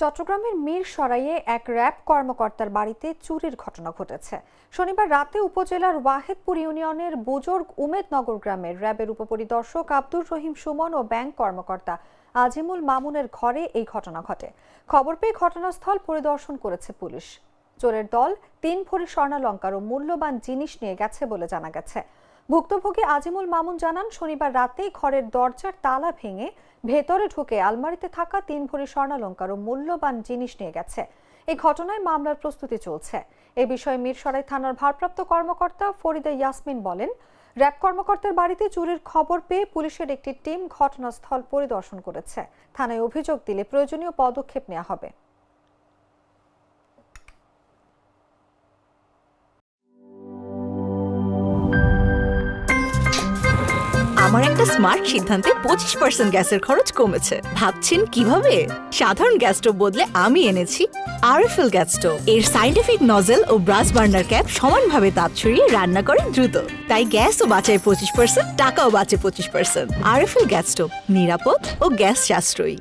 চট্টগ্রামের মিরসরাইয়ে এক র্যাব কর্মকর্তার বাড়িতে চুরির ঘটনা ঘটেছে। শনিবার রাতে উপজেলার ওয়াহেদপুর ইউনিয়নের বুজুর্গ উমেদনগর গ্রামের র্যাবের উপপরিদর্শক আব্দুর রহিম সুমন ও ব্যাংক কর্মকর্তা আজিমুল মামুনের ঘরে এই ঘটনা ঘটে। খবর পেয়ে ঘটনাস্থল পরিদর্শন করেছে পুলিশ। চোরের দল ৩ ভরি স্বর্ণালংকার ও মূল্যবান জিনিস নিয়ে গেছে বলে জানা গেছে। ভুক্তভোগী আজিমুল মামুন জানান, শনিবার রাতেই ঘরের দরজার তালা ভেঙে ভেতরে ঢুকে আলমারিতে থাকা ৩ ভরি স্বর্ণালংকার ও মূল্যবান জিনিস নিয়ে গেছে। এই ঘটনায় মামলার প্রস্তুতি চলছে। এ বিষয়ে মিরসরাই থানার ভারপ্রাপ্ত কর্মকর্তা ফরিদা ইয়াসমিন বলেন, র্যাব কর্মকর্তার বাড়িতে চুরির খবর পেয়ে পুলিশের একটি টিম ঘটনাস্থল পরিদর্শন করেছে। থানায় অভিযোগ দিলে প্রয়োজনীয় পদক্ষেপ নেওয়া হবে। আমার একটা স্মার্ট সিদ্ধান্তে 25% গ্যাসের খরচ কমেছে। ভাবছেন কিভাবে? সাধারণ গ্যাস স্টোভ বদলে আমি এনেছি আরএফএল গ্যাস স্টোভ। এর সাইন্টিফিক নজল ও ব্রাস বার্নার ক্যাপ সমানভাবে তাপ ছড়িয়ে রান্না করে দ্রুত। তাই গ্যাসও বাঁচায় 25%, টাকাও বাঁচে 25%। আরএফএল গ্যাস স্টোভ নিরাপদ ও গ্যাস সাশ্রয়ী।